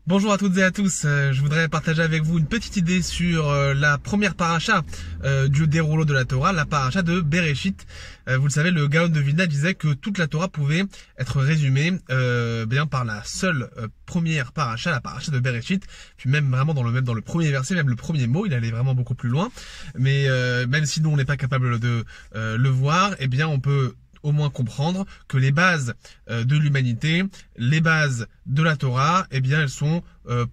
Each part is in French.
Bonjour à toutes et à tous, je voudrais partager avec vous une petite idée sur la première paracha du déroulement de la Torah, la paracha de Bereshit. Vous le savez, le Gaon de Vilna disait que toute la Torah pouvait être résumée bien par la seule première paracha, la paracha de Bereshit. Puis même vraiment dans le premier verset, même le premier mot, il allait vraiment beaucoup plus loin. Mais même si nous on n'est pas capable de le voir, eh bien on peut au moins comprendre que les bases de l'humanité, les bases de la Torah, eh bien elles sont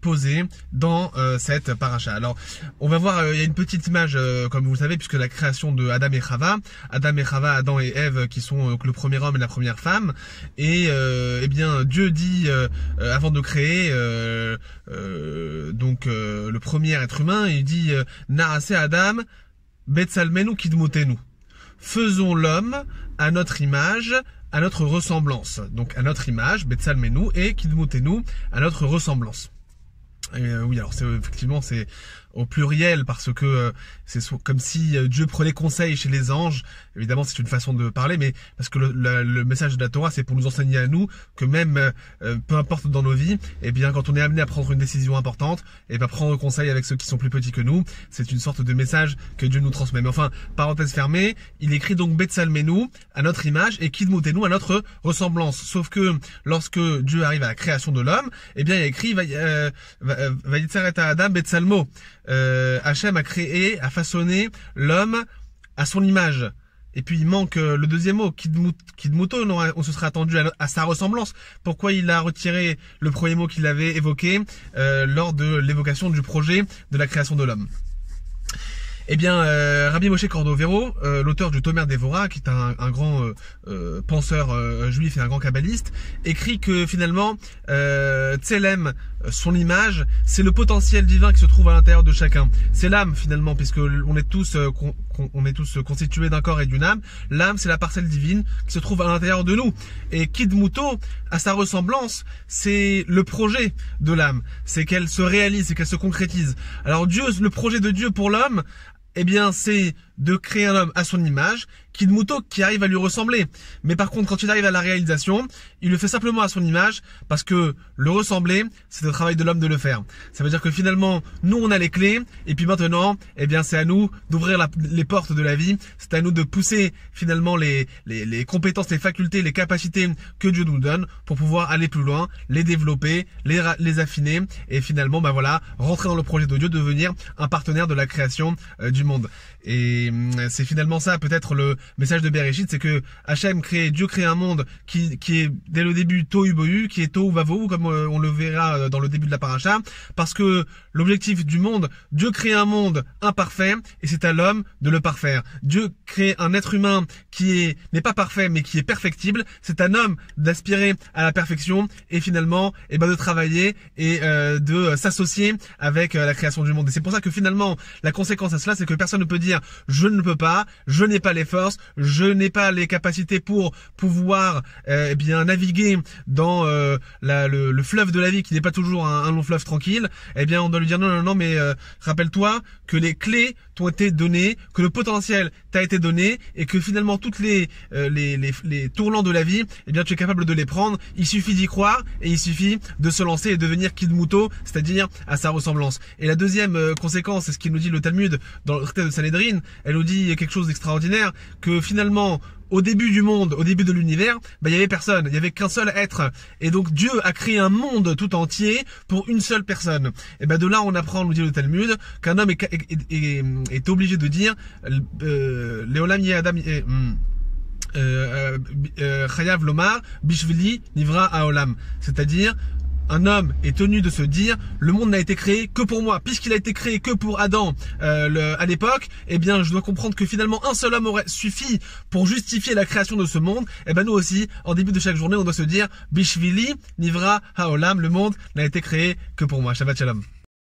posées dans cette paracha. Alors on va voir, il y a une petite image comme vous le savez, puisque la création de Adam et Chava, Adam et Ève qui sont le premier homme et la première femme, et eh bien Dieu dit avant de créer le premier être humain, il dit Naase Adam Betsalmenu Kidmotenu. Faisons l'homme à notre image, à notre ressemblance. Donc à notre image, Betsalmenu, et Kidmotenu, à notre ressemblance. Oui, alors effectivement c'est au pluriel parce que c'est comme si Dieu prenait conseil chez les anges. Évidemment c'est une façon de parler, mais parce que le message de la Torah c'est pour nous enseigner à nous que même peu importe dans nos vies, eh bien quand on est amené à prendre une décision importante, et bien prendre conseil avec ceux qui sont plus petits que nous, c'est une sorte de message que Dieu nous transmet. Mais enfin, parenthèse fermée, il écrit donc Betsalmenu à notre image et Kidmotenu à notre ressemblance. Sauf que lorsque Dieu arrive à la création de l'homme, eh bien il écrit Vayitzer et Adam Betsalmo. Hachem a créé, a façonné l'homme à son image. Et puis il manque le deuxième mot, Kidmuto, on se serait attendu à sa ressemblance. Pourquoi il a retiré le premier mot qu'il avait évoqué lors de l'évocation du projet de la création de l'homme? Eh bien, Rabbi Moshe Cordovero, l'auteur du Tomer Devora, qui est un grand penseur juif et un grand kabbaliste, écrit que finalement, Tselem, son image, c'est le potentiel divin qui se trouve à l'intérieur de chacun. C'est l'âme finalement, puisque on est tous constitués d'un corps et d'une âme. L'âme, c'est la parcelle divine qui se trouve à l'intérieur de nous. Et Kidmuto, à sa ressemblance, c'est le projet de l'âme. C'est qu'elle se réalise, c'est qu'elle se concrétise. Alors Dieu, le projet de Dieu pour l'homme, eh bien, c'est de créer un homme à son image, Kidmuto, qui arrive à lui ressembler. Mais par contre, quand il arrive à la réalisation, il le fait simplement à son image, parce que le ressembler, c'est le travail de l'homme de le faire. Ça veut dire que finalement, nous, on a les clés, et puis maintenant, eh bien, c'est à nous d'ouvrir les portes de la vie, c'est à nous de pousser finalement les compétences, les facultés, les capacités que Dieu nous donne pour pouvoir aller plus loin, les développer, les affiner, et finalement, bah voilà, rentrer dans le projet de Dieu, devenir un partenaire de la création du monde. Et c'est finalement ça, peut-être le message de Bereshit, c'est que Dieu crée un monde qui est dès le début tohu bohu, qui est tohu vavohu, comme on le verra dans le début de la paracha, parce que l'objectif du monde, Dieu crée un monde imparfait, et c'est à l'homme de le parfaire. Dieu crée un être humain qui n'est pas parfait, mais qui est perfectible, c'est à l'homme d'aspirer à la perfection, et finalement, eh ben, de travailler et de s'associer avec la création du monde. Et c'est pour ça que finalement, la conséquence à cela, c'est que personne ne peut dire je ne peux pas, je n'ai pas les forces, je n'ai pas les capacités pour pouvoir eh bien naviguer dans le fleuve de la vie qui n'est pas toujours un long fleuve tranquille. Eh bien on doit lui dire non mais rappelle-toi que les clés t'ont été données, que le potentiel t'a été donné et que finalement toutes les tournants de la vie, eh bien tu es capable de les prendre. Il suffit d'y croire et il suffit de se lancer et devenir Kidmuto, c'est-à-dire à sa ressemblance. Et la deuxième conséquence, c'est ce qu'il nous dit le Talmud dans le traité de Sanhédrin, elle nous dit quelque chose d'extraordinaire, que finalement au début du monde, au début de l'univers, il y avait personne, il y avait qu'un seul être, et donc Dieu a créé un monde tout entier pour une seule personne. Et de là on apprend, nous dit le Talmud, qu'un homme est obligé de dire Leolam Yeh Adam Chayav Lomar Bishvili Nivra Haolam, c'est-à-dire un homme est tenu de se dire le monde n'a été créé que pour moi, puisqu'il a été créé que pour Adam à l'époque, eh bien je dois comprendre que finalement un seul homme aurait suffi pour justifier la création de ce monde. Et nous aussi, en début de chaque journée, on doit se dire Bishvili Nivra Haolam, le monde n'a été créé que pour moi. Shabbat Shalom.